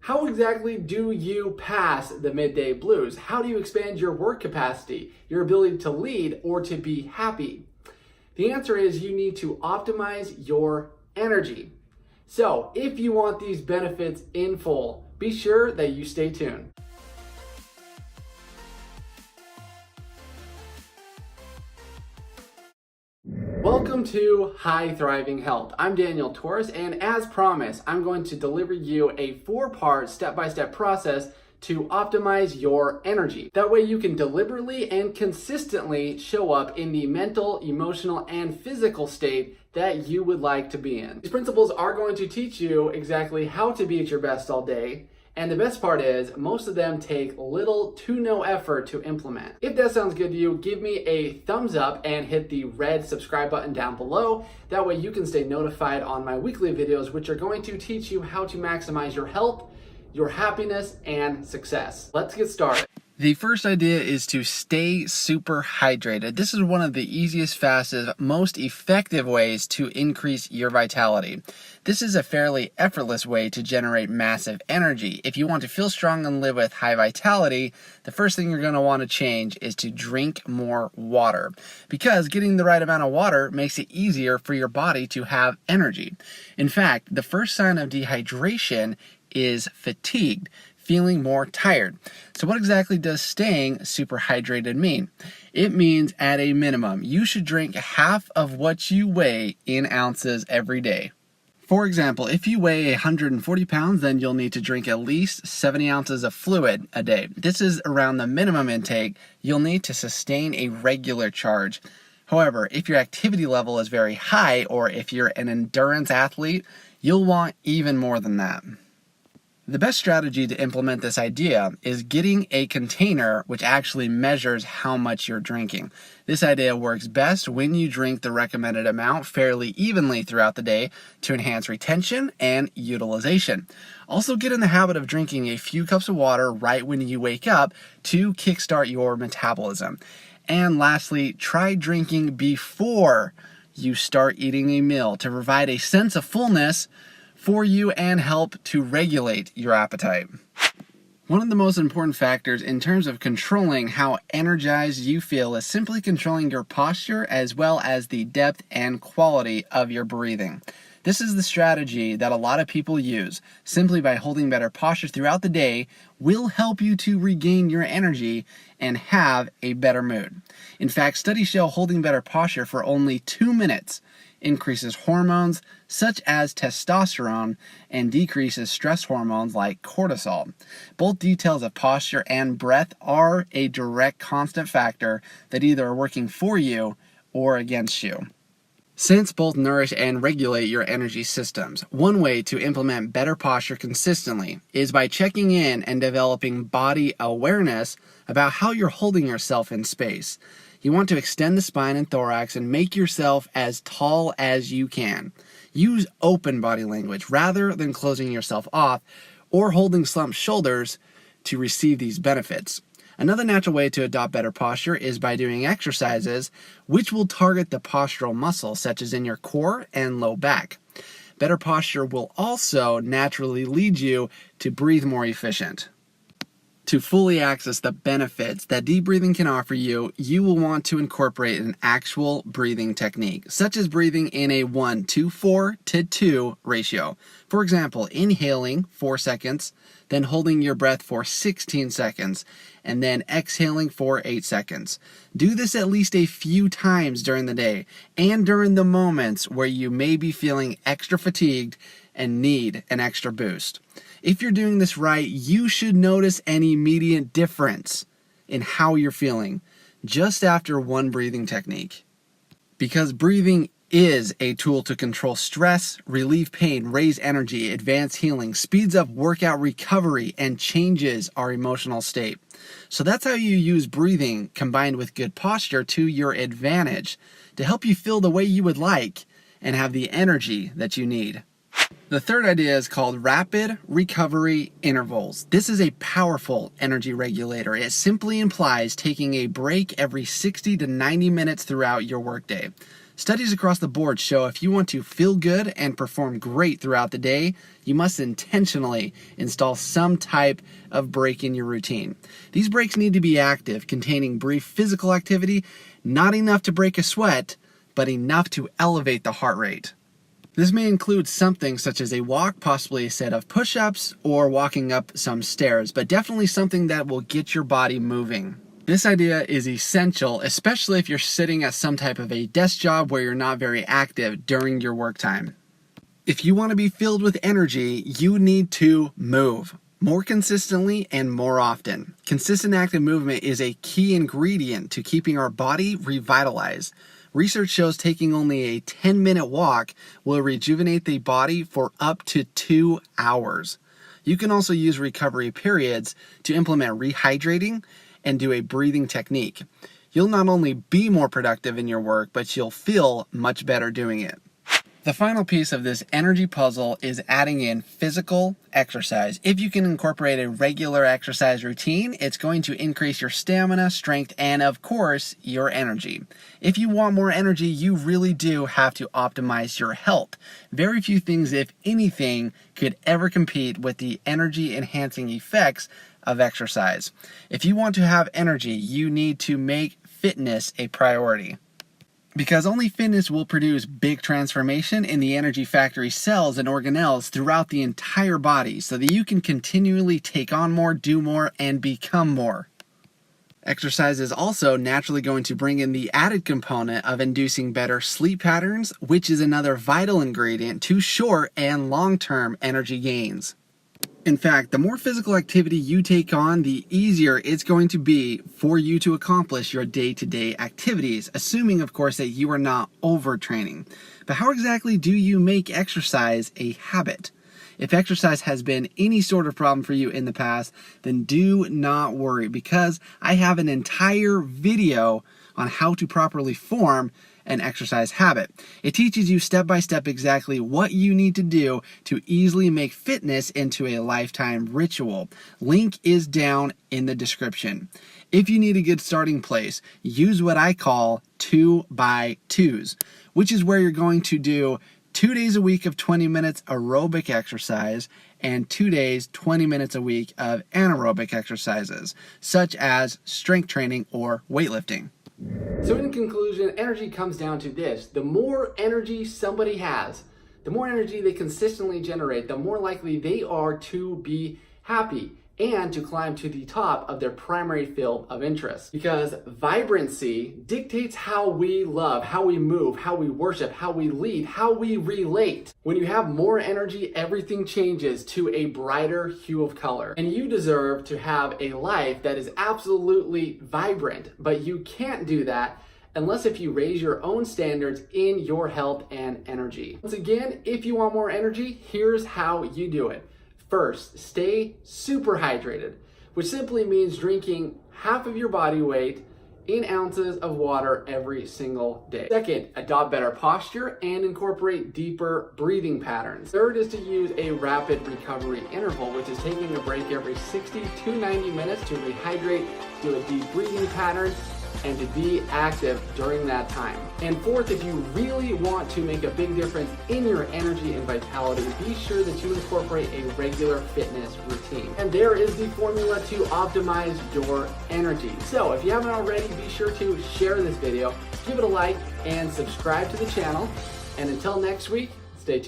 How exactly do you pass the midday blues? How do you expand your work capacity, your ability to lead, or to be happy? The answer is you need to optimize your energy. So if you want these benefits in full, be sure that you stay tuned. Welcome to High Thriving Health. I'm Daniel Torres, and as promised, I'm going to deliver you a 4-part step-by-step process to optimize your energy. That way you can deliberately and consistently show up in the mental, emotional, and physical state that you would like to be in. These principles are going to teach you exactly how to be at your best all day. And the best part is, most of them take little to no effort to implement. If that sounds good to you, give me a thumbs up and hit the red subscribe button down below. That way you can stay notified on my weekly videos, which are going to teach you how to maximize your health, your happiness, and success. Let's get started. The first idea is to stay super hydrated. This is one of the easiest, fastest, most effective ways to increase your vitality. This is a fairly effortless way to generate massive energy. If you want to feel strong and live with high vitality, the first thing you're going to want to change is to drink more water, because getting the right amount of water makes it easier for your body to have energy. In fact, the first sign of dehydration is fatigued, feeling more tired. So what exactly does staying super hydrated mean? It means at a minimum, you should drink half of what you weigh in ounces every day. For example, if you weigh 140 pounds, then you'll need to drink at least 70 ounces of fluid a day. This is around the minimum intake you'll need to sustain a regular charge. However, if your activity level is very high, or if you're an endurance athlete, you'll want even more than that. The best strategy to implement this idea is getting a container which actually measures how much you're drinking. This idea works best when you drink the recommended amount fairly evenly throughout the day to enhance retention and utilization. Also, get in the habit of drinking a few cups of water right when you wake up to kickstart your metabolism. And lastly, try drinking before you start eating a meal to provide a sense of fullness for you and help to regulate your appetite. One of the most important factors in terms of controlling how energized you feel is simply controlling your posture as well as the depth and quality of your breathing. This is the strategy that a lot of people use. Simply by holding better posture throughout the day will help you to regain your energy and have a better mood. In fact, studies show holding better posture for only 2 minutes increases hormones such as testosterone and decreases stress hormones like cortisol. Both details of posture and breath are a direct constant factor that either are working for you or against you. Since both nourish and regulate your energy systems, one way to implement better posture consistently is by checking in and developing body awareness about how you're holding yourself in space. You want to extend the spine and thorax and make yourself as tall as you can. Use open body language rather than closing yourself off or holding slumped shoulders to receive these benefits. Another natural way to adopt better posture is by doing exercises which will target the postural muscles, such as in your core and low back. Better posture will also naturally lead you to breathe more efficient. To fully access the benefits that deep breathing can offer you, you will want to incorporate an actual breathing technique, such as breathing in a 1:4:2 ratio. For example, inhaling 4 seconds, then holding your breath for 16 seconds, and then exhaling for 8 seconds. Do this at least a few times during the day and during the moments where you may be feeling extra fatigued and need an extra boost. If you're doing this right, you should notice an immediate difference in how you're feeling just after one breathing technique. Because breathing is a tool to control stress, relieve pain, raise energy, advance healing, speeds up workout recovery, and changes our emotional state. So that's how you use breathing combined with good posture to your advantage to help you feel the way you would like and have the energy that you need. The third idea is called rapid recovery intervals. This is a powerful energy regulator. It simply implies taking a break every 60 to 90 minutes throughout your workday. Studies across the board show if you want to feel good and perform great throughout the day, you must intentionally install some type of break in your routine. These breaks need to be active, containing brief physical activity, not enough to break a sweat, but enough to elevate the heart rate. This may include something such as a walk, possibly a set of push-ups, or walking up some stairs, but definitely something that will get your body moving. This idea is essential, especially if you're sitting at some type of a desk job where you're not very active during your work time. If you want to be filled with energy, you need to move more consistently and more often. Consistent active movement is a key ingredient to keeping our body revitalized. Research shows taking only a 10-minute walk will rejuvenate the body for up to 2 hours. You can also use recovery periods to implement rehydrating and do a breathing technique. You'll not only be more productive in your work, but you'll feel much better doing it. The final piece of this energy puzzle is adding in physical exercise. If you can incorporate a regular exercise routine, it's going to increase your stamina, strength, and of course, your energy. If you want more energy, you really do have to optimize your health. Very few things, if anything, could ever compete with the energy-enhancing effects of exercise. If you want to have energy, you need to make fitness a priority. Because only fitness will produce big transformation in the energy factory cells and organelles throughout the entire body so that you can continually take on more, do more, and become more. Exercise is also naturally going to bring in the added component of inducing better sleep patterns, which is another vital ingredient to short and long-term energy gains. In fact, the more physical activity you take on, the easier it's going to be for you to accomplish your day-to-day activities, assuming, of course, that you are not overtraining. But how exactly do you make exercise a habit? If exercise has been any sort of problem for you in the past, then do not worry, because I have an entire video on how to properly form an exercise habit. It teaches you step by step exactly what you need to do to easily make fitness into a lifetime ritual. Link is down in the description. If you need a good starting place, use what I call 2x2s, which is where you're going to do 2 days a week of 20 minutes aerobic exercise and 2 days, 20 minutes a week of anaerobic exercises, such as strength training or weightlifting. So in conclusion, energy comes down to this. The more energy somebody has, the more energy they consistently generate, the more likely they are to be happy and to climb to the top of their primary field of interest. Because vibrancy dictates how we love, how we move, how we worship, how we lead, how we relate. When you have more energy, everything changes to a brighter hue of color. And you deserve to have a life that is absolutely vibrant, but you can't do that unless if you raise your own standards in your health and energy. Once again, if you want more energy, here's how you do it. First, stay super hydrated, which simply means drinking half of your body weight in ounces of water every single day. Second, adopt better posture and incorporate deeper breathing patterns. Third is to use a rapid recovery interval, which is taking a break every 60 to 90 minutes to rehydrate, do a deep breathing pattern, and to be active during that time. And fourth, if you really want to make a big difference in your energy and vitality, be sure that you incorporate a regular fitness routine. And there is the formula to optimize your energy. So if you haven't already, be sure to share this video, give it a like, and subscribe to the channel. And until next week, stay tuned.